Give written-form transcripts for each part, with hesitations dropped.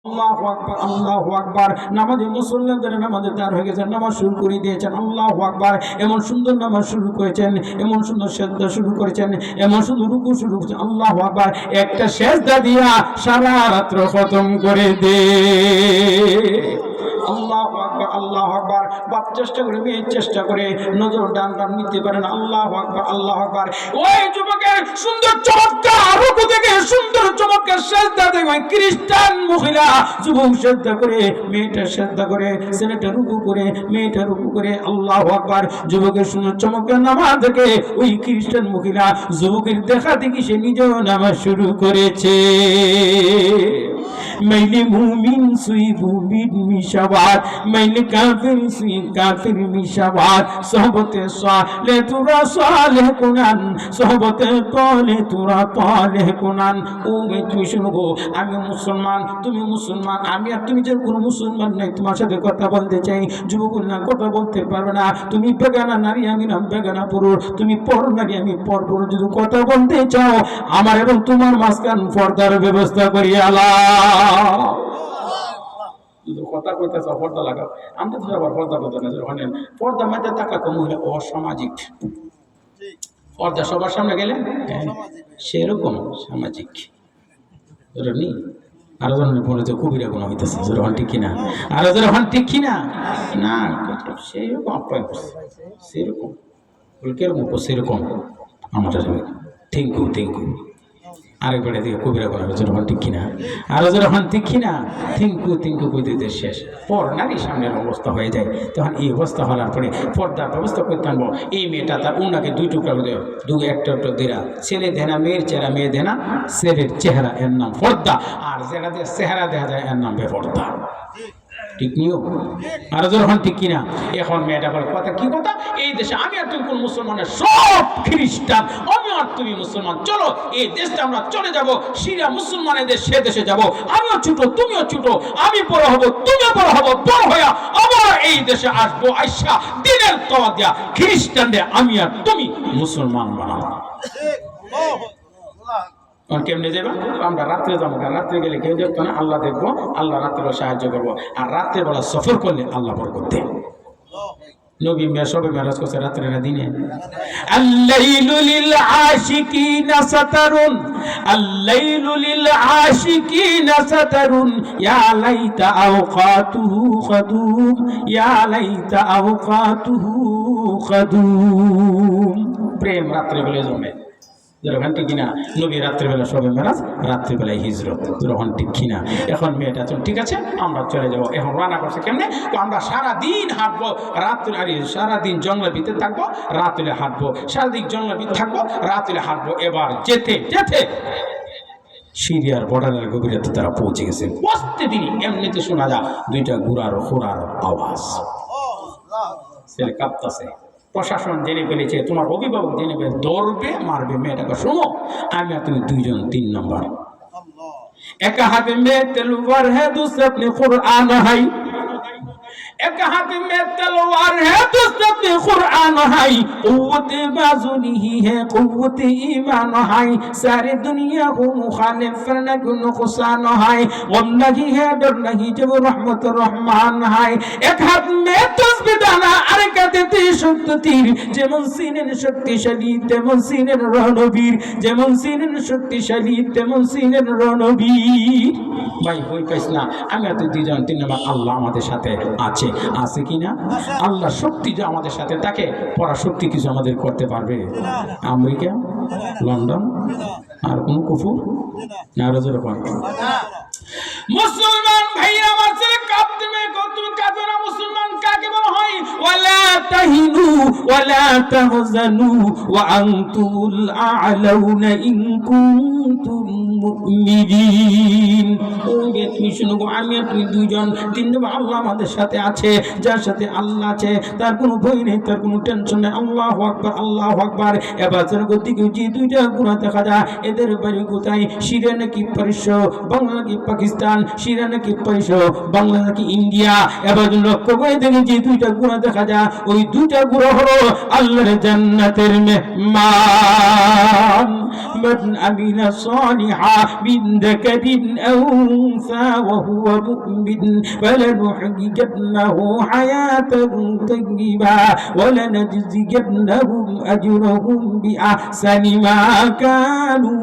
আল্লাহু আকবার, আল্লাহু আকবার। নামাজে মুসল্লিদের নামাজে দাঁড় হয়ে গেছেন, নামাজ শুরু করে দিয়েছেন। আল্লাহু আকবার। এমন সুন্দর নামাজ শুরু করেছেন, এমন সুন্দর সেজদা শুরু করেছেন, এমন সুন্দর রুকু শুরু করেছেন। আল্লাহু আকবার। একটা সেজদা দিয়া সারা রাত্র খতম করে দে। আল্লাহু আকবার, আল্লাহু আকবার। বাপ চেষ্টা করে, মেয়ে চেষ্টা করে নজর ডান ডান নিতে পারেন। আল্লাহু আকবার, আল্লাহু আকবার। ওই যুবকের সুন্দর চমৎকার রুকু থেকে সুন্দর চমৎকার সেজদা দেখে খ্রিস্টান মহিলা যুবক সেজদা করে, মেয়েটা সেজদা করে, ছেলেটা রুকু করে, মেয়েটা রুকু করে। আল্লাহু আকবার। যুবকের সুন্দর চমৎকার নামাজ দেখে ওই খ্রিস্টান মহিলা যুবকের দেখা দেখি সে নিজেও নামাজ শুরু করেছে। মাইলে মুমিন সুই মুমিন মিশাবাত, মাইলে কাফির সুই কাফির মিশাবাত। সোহবতে সালে তুরা সালেহ কুনান, সোহবতে তালে তুরা তালেহ কুনান। ও তুমি শুনো গো, আমি মুসলমান, তুমি মুসলমান, আমি আর তুমি যে কোনো মুসলমান নাই, তোমার সাথে কথা বলতে চাই। যুবক না কথা বলতে পারবে না, তুমি বেগানা নারী, আমি না বেগানা পুরুষ, তুমি পর নারী, আমি পর পুরুষ। যদি কথা বলতে চাও আমার এবং তোমার মাঝখান পর্দার ব্যবস্থা করি। কথা কইতে চাও পর্দা লাগাও। আমরা তো আবার পর্দা কথা না, পর্দা মেতে থাকা মহিলা অসামাজিক। পর্দা সবার সামনে গেলে সেরকম সামাজিক। আরো জনের পরে তো কবিরা গুণ হইতেছে, হন ঠিক কিনা? আরো যারা হন ঠিক কিনা? না সেরকম আপ্যায়ন করছে, সেরকম কেরকম সেরকম আমাদের থিঙ্কু থিঙ্কু আরেকবার দিকে কবিরা গুণ হয়েছে, হন ঠিক কিনা? আরো যারা হন ঠিক কিনা? থিঙ্কু থিঙ্কু কইতে শেষ পর নারীর সামনের অবস্থা হয়ে যায়। তখন এই অবস্থা হওয়ার পরে পর্দার ব্যবস্থা করতে আনবো। এই মেয়েটা তার উনাকে দুই টুকরা করে একটা দিরা, ছেলে দেনা মেয়ের চেহারা, মেয়ে দেনা ছেলের চেহারা, এর নাম পর্দা। আর যেটা দিয়ে চেহারা দেখা যায় এর নাম বেপর্দা। ঠিক নিয়ম। আর যখন ঠিক কিনা? এখন মেয়েটা বলে কথা কি কথা, এই দেশে আমি আর তুমি কোন মুসলমানের সব খ্রিস্টান, আমি আর তুমি মুসলমান, চলো এই দেশটা আমরা চলে যাব, সিরিয়া মুসলমানের দেশ, সে দেশে যাব। আমিও ছোট, তুমিও ছোট, আমি বড় হব, তুমিও বড় হব, বড় হইয়া আবার এই দেশে আসবো, আইসা দিনের তওয়া দিয়া খ্রিস্টানদের আমি আর তুমি মুসলমান বানাবো। কেমনে যাবা? আমরা রাত্রে যাবো, রাত্রে গেলে কেউ দেখতো না, আল্লাহ দেখবো, আল্লাহ রাত্রে সাহায্য করবো। আর রাত্রে বেলা সফর করলে আল্লাহ বরকত দেয়। নবী সবে মেরাজ করছে রাত্রে না দিনে। আল-লাইলু লিল আশিকিনা সাতারুন, আল-লাইলু লিল আশিকিনা সাতারুন, ইয়া লাইতা আওকাতুহু খাদুম, ইয়া লাইতা আওকাতুহু খাদুম। প্রেম রাত্রে বেলা জমে। যখন ঠিক কিনা? নবী রাত্রিবেলা সবে মেরাজ, রাত্রিবেলায় হিজরত। যখন ঠিক কিনা? এখন মেয়েটা চল ঠিক আছে আমরা চলে যাবো। এখন রান্না করছে কেমনে? তো আমরা সারাদিন হাঁটবো, রাত্রে আর সারাদিন জঙ্গলের ভিতরে থাকবো, রাত্রে হাঁটবো, সারাদিন জঙ্গলের ভিতরে থাকবো, রাত্রে হাঁটবো। এবার যেতে যেতে সিরিয়ার বর্ডারের গভীরতা তারা পৌঁছে গেছে। বসতে দিনই এমনিতে শোনা যায় দুইটা ঘোড়ার খোরার আওয়াজ। ছেলে কাঁপতাছে। প্রশাসন জেনে ফেলেছে, তোমার অভিভাবক জেনে ফেলে, দৌড়বে মারবে মেয়েটাকে। শোনো আমি আর তুমি দুইজন, 3 নম্বর। এক হাতে মেয়ে তলোয়ার है, दूसरे अपने कुरान है। एक हाथ में तलवार है, दूसरे अपने कुरान है। कुव्वत बाजू नहीं है, कुव्वत ईमान है। सारी दुनिया को मुखालिफ करने को नुकसान है। गम नहीं है, डर नहीं, जब रहमत रहमान है। एक हाथ में तस्बीह दाना, আর এক হাতে শক্ত তীর। যেমন সিনের শক্তিশালী তেমন সিনের রণবীর, যেমন সিনের শক্তিশালী তেমন সিনের রণবীর। ভাই বই পাইস না, আমি আর তুই দুইজন, 3 নম্বর। আল্লাহ আমাদের সাথে আছে, আছে কিনা? আল্লাহ শক্তি যে আমাদের সাথে থাকে, পড়া শক্তি কিছু আমাদের করতে পারবে? আমেরিকা, লন্ডন, আর কোন কুফুর না? যেরকম মুসলমান ভাইরা আমার ছেলে কাঁপতে মেয়ে তুমি কাঁদো না। মুসলমান কাকে বলা হয়? ওয়ালা তাহিনু ওয়ালা তাহজানু ওয়া আনতুমুল আ'লাউনা ইন কুনতুম মুমিনিন। ওকে তুমি শুনো গো, আমি আর তুমি দুইজন, 3 নম্বর। আল্লাহ আমাদের সাথে আছে, যার সাথে আল্লাহ আছে তার কোনো ভয় নেই, তার কোনো টেনশন নেই। আল্লাহু আকবার, আল্লাহু আকবার। এবার গতিকে যে দুইটা গুণা দেখা যায়, এদের বাড়ি কোথায়? সিরিয়া নাকি পারস্য, বাংলা নাকি পাকিস্তান, সিরিয়া নাকি পারস্য, বাংলা নাকি ইন্ডিয়া। এবার লক্ষ্য করে দেখি যে দুইটা গুণা দেখা যায়, ওই দুইটা গুণা হলো আল্লাহর জান্নাতের মেহমান। মান আমিলা সালিহা মিন যাকারিন আও উনসা ওয়া হুয়া মুমিন ফালানুহয়িয়ান্নাহু হায়াতান তাইয়্যিবা ওয়া লানাজজিয়ান্নাহুম আজরাহুম বিআহসানি মা কানু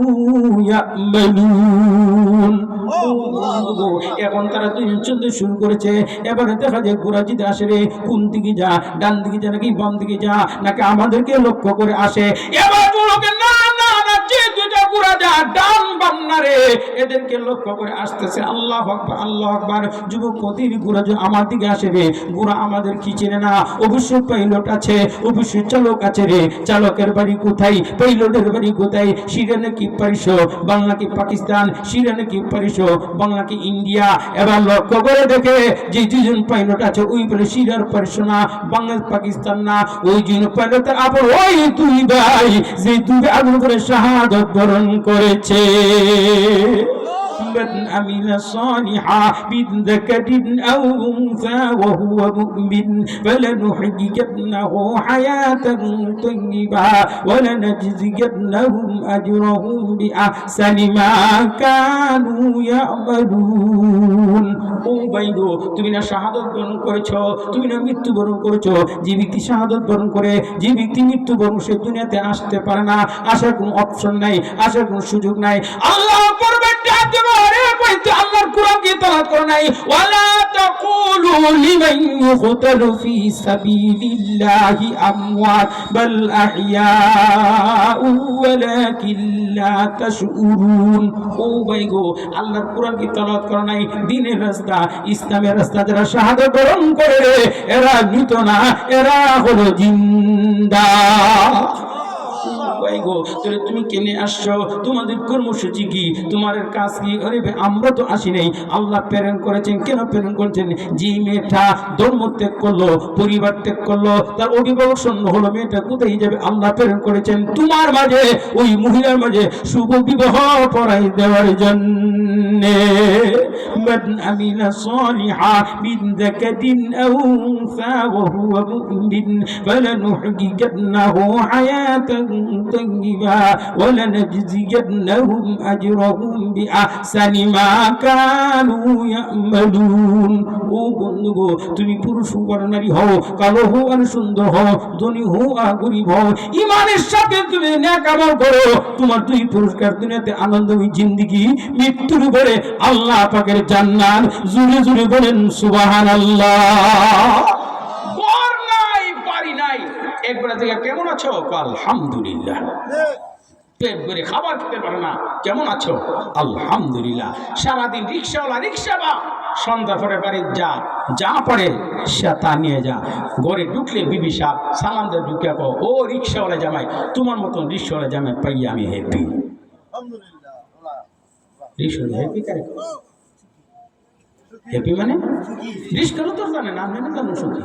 ইয়ামালুন। এখন তারা দুজন চলতে শুরু করেছে। এবারে দেখা যায় ঘোড়া জিতে আসে রে, কোন দিকে যা, ডান দিকে যা নাকি বাম দিকে যা, নাকি আমাদেরকে লক্ষ্য করে আসে। এবার বলোকে না না না, যে দুটা ঘোড়া যা ডান বাম না রে, এদেরকে লক্ষ্য করে আসতেছে। আল্লাহ আকবার আল্লাহ আকবার। যুবক প্রতির ঘোড়া যে আমার দিকে আসে রে, ঘোড়া আমাদের কি চেনে না। অবশ্যই পাইলট আছে, অবশ্যই চালক আছে রে। চালকের বাড়ি কোথায়, পাইলটের বাড়ি কোথায়? সিরিয়া কি পারিস, বাংলা কি পাকিস্তান, সিরিয়া কি পারিস, বাংলা কি ইন্ডিয়া। এবার লক্ষ্য করে দেখে যে দুজন পাইলট আছে, ওই বলে সিরিয়ার পারিস না, বাংলাদেশ পাকিস্তান না। ওই দুজন পাইলটের আবার ওই দুই ভাই, যে দুই আগুন করে শাহাদাত বরণ করেছে। من عمل صالحا من ذكر أو أنثى وهو مؤمن فلنحيينه حياة طيبة ولنجزينهم أجرهم بأحسن ما كانوا يعملون। ও বাইগো, তুমি না শাহাদাত বরণ করেছো, তুমি না মৃত্যুবরণ করেছো। যে ব্যক্তি শাহাদাত বরণ করে, যে ব্যক্তি মৃত্যুবরণ, সে দুনিয়াতে আসতে পারে না। আসার কোনো অপশন নাই, আসার কোনো সুযোগ নাই। আল্লাহ করবে আল্লাহর কোরআন কি তেলাওয়াত করে নাই? ওয়ালা তাকুলু লিমান ইউকতালু ফি সাবিলিল্লাহি আমওয়াত বাল আহইয়াউ ওয়ালাকিন লা তাশউরুন। ও ভাই গো, আল্লাহর কোরআন কি তেলাওয়াত করে নাই? দ্বীনের রাস্তা, ইসলামের রাস্তা যারা শাহাদাত বরণ করে, এরা মৃত না, এরা হলো জিন্দা। তুমি কেনে আসছো, তোমাদের কর্মসূচি কি, তোমাদের কাজ কি? আরে ভাই, আমরা তো আসি নাই, আল্লাহ প্রেরণ করেছেন। কেন প্রেরণ করেছেন? যে মেয়েটা ধর্ম ত্যাগ করলো, পরিবার ত্যাগ করলো, তার অভিভাবক শূন্য হলো, মেয়েটা কোথায় যাবে? আল্লাহ প্রেরণ করেছেন তোমার মাঝে, ওই মহিলার মাঝে শুভ বিবাহ পড়াই দেওয়ার জন্য। من عمل صالحا من ذكر أو أنثى وهو مؤمن فلنحيينه حياة طيبة ولنجزينهم أجرهم بأحسن ما كانوا يعملون। ও বন্ধুগো, তুমি পুরুষ হও আর নারী হও, কালো হও আর সুন্দর হও, ধনী হও আর গরিব হও, ইমানের সাথে তুমি নেক আমল করো, তোমার দুই পুরস্কার দুনিয়াতে আনন্দময়ী জিন্দেগি, মৃত্যুর পরে আল্লাহ পাকের জান্নাত। জুড়ে জুড়ে বলেন সুবহানাল্লাহ। ঘর নাই, বাড়ি নাই, একবার থেকে কেমন আছো? আলহামদুলিল্লাহ। পেট ভরে খাবার খেতে পারে না, কেমন আছো? আলহামদুলিল্লাহ। সারাদিন রিক্সাওয়ালা রিক্সাবা, সন্ধ্যা পরে বাড়ি যা যা পড়ে সে তা নিয়ে যা। ঘরে ঢুকলে বিবি সাহেব সালাম দিয়ে ঢুকে কো, ও রিক্সাওয়ালা জামাই, তোমার মতন রিক্সাওয়ালা জামাই পাইয়া আমি হ্যাপি। রিক্সাওয়ালা হ্যাপি কারে? হ্যাপি মানে রিক্সাওয়ালা তো জানে না, আমি না জানো সুখী।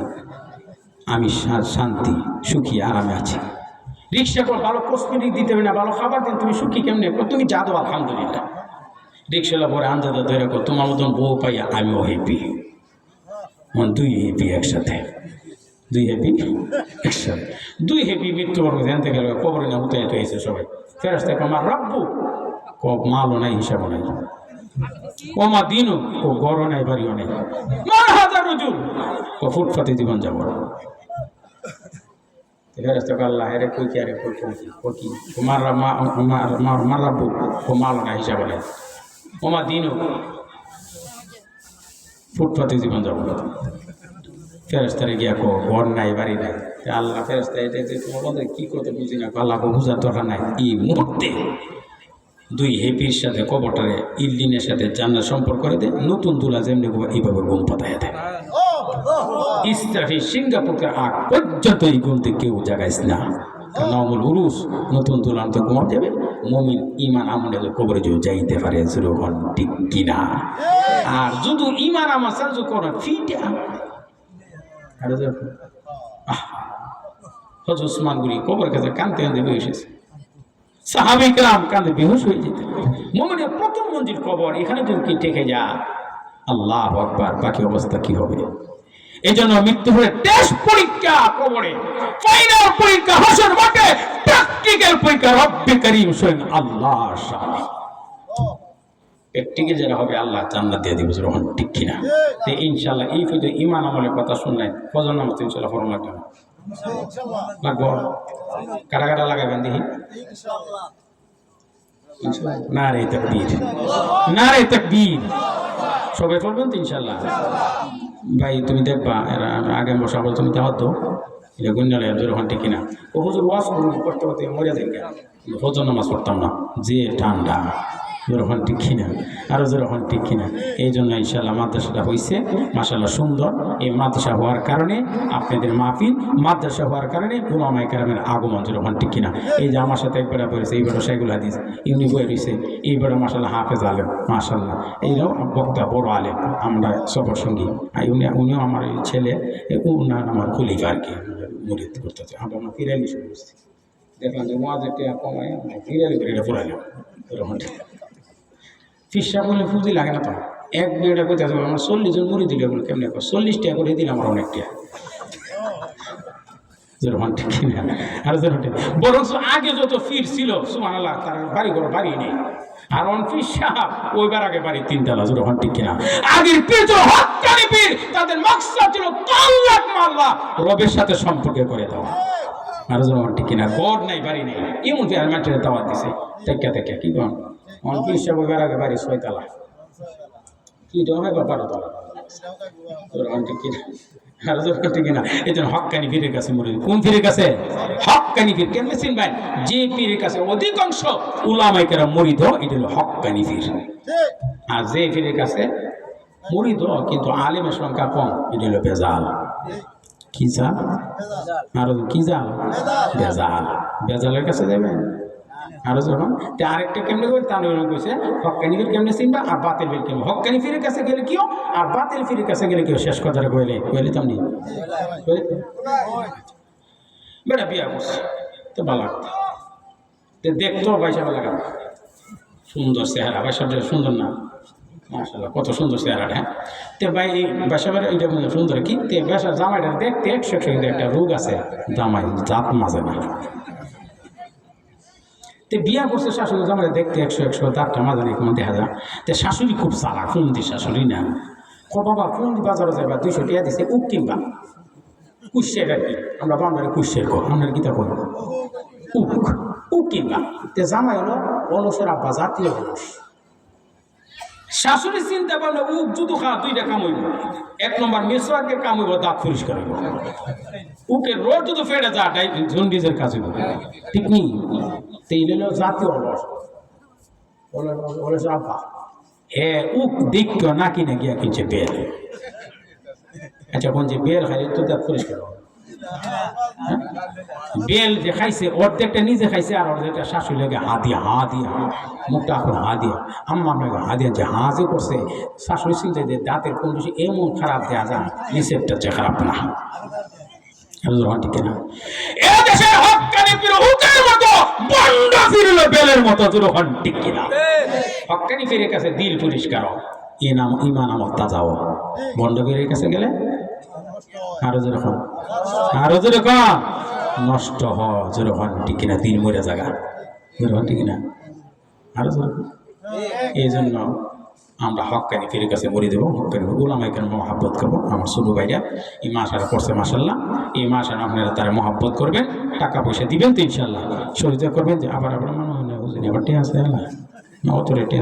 আমি শান্তি, সুখী, আরামে আছি। রিক্সা করে ভালো কসমেটিক দিতে হবে না, ভালো খাবার দিন, তুমি সুখী কেমনে? তুমি যা দো আলহামদুলিল্লাহ। রিক্সাওয়ালা পরে আন্দাজে ধরে কো, তোমার মতন বউ পাইয়া আমিও হ্যাপি। দুই হ্যাপি একসাথে, দুই হ্যাপি একসাথে, দুই হ্যাপি। মৃত্যুবরণ জানতে গেলে কবরে না উঠে হয়েছে সবাই। ফেরেশতা আমার রাব্বু ক মালও নাই, হিসাবও নাই, কমা দিনও ও গড়ও নাই, বাড়িও নাই, মার হাজার রজুল ও ফুটপাতে জীবন যাব। আল্লাহ হেরে কই কি আরে কই কি মার রাব্বু ও মালও নাই, হিসাবও নাই, কমা দিনও ফুটপাতে জীবন যাব। ফেরেশতারে গিয়া কো ঘর নাই, বাড়ি নাই। আল্লাহ ফেরেশতা এটা তোমার কি করতে বুঝি না, আল্লাহ বুঝার দরকার নাই। এই মুহূর্তে দুই হেপির সাথে কবরটারে ইল্লিনের সাথে জান্নাত সম্পর্ক করে দেয়। নতুন দুলা যেমনি এইভাবে ঘুম পাতায় দেয়। ইসরাফি সিঙ্গাপুরকে আগ পর্যন্ত এই ঘুমতে কেউ জাগাইস না, কারণ উরুস নতুন দুলান তো ঘুমাতে যাবে। মুমিন ইমান আমলে কবরে যে যাইতে পারে, যেরকম ঠিক কিনা? আর যদি ইমান আমার সাহায্য করে ফিটা হযরত ওসমান গনি কবরের কাছে কাঁদতে কাঁদতে বেহুশ হয়েছে। সাহাবায়ে কেরাম কাঁদে বেহুশ হয়ে যেত। মুমিনের প্রথম মঞ্জিল কবর, এখানে যদি কি টেকে যা, আল্লাহু আকবার, বাকি অবস্থা কি হবে? এই জন্য মৃত্যু হলে টেস্ট পরীক্ষা কবরে, ফাইনাল পরীক্ষা হাসর মাঠে, প্র্যাকটিক্যাল পরীক্ষা রব্বে করিম স্বয়ং আল্লাহর সামনে। প্র্যাকটিক্যাল যেটা হবে আল্লাহ জান্নাত দিয়ে দিবে, যখন ঠিক কিনা? তো ইনশাআল্লাহ এই ফিরে ঈমান আমলের কথা শুনলেন, ফজর নামাজ ইনশাআল্লাহ ফরম লাগবে না, লাগবো? কাটা কাটা লাগাবেন দেখি। নারে তাকবীর, নারে তাকবীর। সবাই পড়বেন তো ইনশাআল্লাহ? ভাই তুমি দেখবা এরা আগে বসা বল, তুমি দেওয়া তো এটা গুঞ্জালে যখন ঠিক কিনা? ও হুজুর ওয়াজ করতে করতে মরে দেখবে, ফজর নামাজ পড়তাম না, যে ঠান্ডা, যখন ঠিক কিনা? আরও যখন ঠিক কিনা? এই জন্য ইনশাআল্লাহ মাদ্রাসাটা হয়েছে মাশাআল্লাহ সুন্দর। এই মাদ্রাসা হওয়ার কারণে আপনাদের মাহফিল, মাদ্রাসা হওয়ার কারণে উলামায়ে কেরামের আগমন, যখন ঠিক কিনা? এই যে আমার সাথে একবার পড়েছে, এইবার শাইখুল হাদিস ইউনি বই রয়েছে, এইবার মাশাআল্লাহ হাফেজ আলেম, মাশাআল্লাহ এইরাও বক্তা বড় আলেম, আমরা সফর সঙ্গী। উনিও আমার এই ছেলে, উনার আমার খলিফা আর কি, মুরিদ করতেছে। আমরা ফিরাইলি শুরু করছি, দেখলাম যে মাঝে কমায় ফিরাইলি করে এটা পড়াইলাম। যখন ফিসা বলে ফুজি লাগে না, তো এক বিয়েটা করতে আসবে আমার 40 জন মুড়ি দিলে বলে কেমন 40 টাকা করে দিলাম, আমার অনেকটা ঠিক কিনা? আর বরং আগে যত ফির ছিল সুবহানাল্লাহ, তার বাড়ি ঘর বাড়ি নেই, আর অন ফির সাহেব ওইবার আগে বাড়ি 3 তলা, যখন ঠিক কিনা? আগের পীর তো হক্কানি পীর, তাদের মাকসাদ ছিল তাল্লাক মাল্লা রবের সাথে সম্পর্ক করে দেওয়া। আর যখন ঠিক কিনা? ঘর নাই বাড়ি নেই, এমন কি আর মাটির দাওয়াত দিছে, দেখা দেখা কি কম অনফির সাহেব ওইবার আগে বাড়ি 6 তলা, কি হবে বা 12 তলা, ঠিক কিনা? আর যখন ঠিক কিনা? এই জন্য হক্কানি পীরের কাছে মরে। কোন পীরের কাছে? হক্কানি পীর। কেমনে চিনবেন? যে পীরের কাছে অধিকাংশ উলামায়ে কেরাম মুরিদ, এটা হলো হক্কানি পীর। আর যে পীরের কাছে মুরিদ কিন্তু আলেমের সংখ্যা কম, এটা হলো বেজাল। কি জাল? আর কি জাল? বেজাল। বেজালের কাছে যাবেন। আরো যখন আরেকটা কেমনে করে তা কইছে, হক্কানি পীর কেমনে চিনবা আর বাতিল পীর কেমনে? হক্কানি পীরের কাছে গেলে কিও আর বাতিল পীরের কাছে গেলে কিও? শেষ কথাটা কইলে তুমি বেটা বিয়া করছে তো ভালো দেখতো, পয়সা লাগা সুন্দর চেহারা, পয়সাটা সুন্দর না? মাশাআল্লাহ কত সুন্দর চেহারাটা। তে ভাই এই বাসাবার এটা সুন্দর কি? তে বাসার জামাইটা দেখতে 100 কিন্তু একটা রোগ আছে, জামাই জাত মাজে না। বিয়া করছে শাশুড়ি জামাই দেখতে 100 তারটা মাঝে নেই কোনো দেখা যায়। তো শাশুড়ি খুব চালাক, ফোন শাশুড়ি না, বাবা ফোন বাজারে যাবা 200 টাকা দিছে, উক কিনবা, কুশের আর কি, আমরা বাংলার কুশের কর, আপনার গীতা কর উক, উক কিনবা। তে জামাই হলো অলসের আব্বা, জাতীয় অলস। শাশুড়ি চিন্তা করলো উক জুতো খা 2টা কাম হইব, 1 নম্বর মেসওয়াকের কাম হইব, দাঁত পরিষ্কার হইব। উকের রোড জুতো ফেটে যা জন্ডিসের কাজ হইব, ঠিক নেই? তেইলেও জাতীয় অলস, অলস আব্বা। উক দিক না কিনে গিয়া কিনছে বেল। আচ্ছা কোন যে বেল খাই তো দাঁত পরিষ্কার হবে। বেল যে খাইছে অর্ধেকটা নিজে খাইছে, আর অর্ধেকটা শাশুড়ি লেগে হা দিয়া মুখটা এখন হা দিয়া, আম্মা আপনাকে হা দিয়া যে হা যে করছে, শাশুড়ি চিন্তা যে দাঁতের কোন কিছু এমন খারাপ দেওয়া যায়, নিষেধটা যে খারাপ না। ঠিক না? এদেশের হক্কানি পীর হুকের মতো, বন্ড ফিরল বেলের মতো, যখন ঠিক কিনা? হক্কানি পীরের কাছে দিল পরিষ্কার, এ নাম ঈমান আমল তাজাও। বন্ড পীরের কাছে গেলে আরো যেরকম নষ্ট হয়, যেরকম ঠিক কিনা? দিল মরে জায়গা, যেরকম ঠিক কিনা? আরো যেরকম। এই জন্য আমরা হক্কানি পীরের কাছে মরে দেবো, হক্কানি উলামায়ে কেরাম মহাব্বত করবো। আমার ছোটো ভাইরা এই মাসারা করছে মাশাআল্লাহ, এই মাসারা আপনারা তারা মহাব্বত করবেন, টাকা পয়সা দিবেন তো ইনশাআল্লাহ, সহযোগিতা করবেন। যে আবার মনে হয় না বুঝিনি আবার টিয়া আছে না, অত রেটে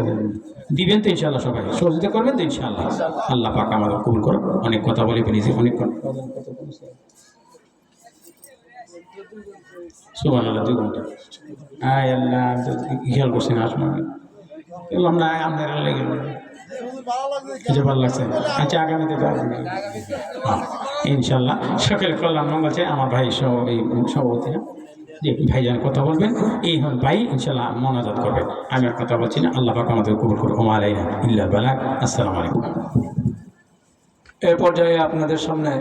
দিবেন তো ইনশাআল্লাহ, সবাই সহযোগিতা করবেন তো ইনশাআল্লাহ। আল্লাহ পাক আমাদের কবুল করুন। অনেক কথা বলে ফেলেছি, অনেক সুবহানাল্লাহ 2 ঘন্টা। আয় আল্লাহ, খেয়াল করছি না আসলে বললাম না আপনারা লেগে ভালো লাগছে। আচ্ছা আগামীতে ইনশাল্লাহ সকলের কল্যাণ মঙ্গল চাই। আমার ভাই এই সভাপতি না, যে ভাইজান কথা বলবেন, এই ভাই ইনশাল্লাহ মোনাজাত করবেন। আমি আর কথা বলছি না। আল্লাহ পাক আমাদের কবুল করুন। ওয়া আলাইনা ইল্লাল বালাগ। আসসালামু আলাইকুম। এর পর্যায়ে আপনাদের সামনে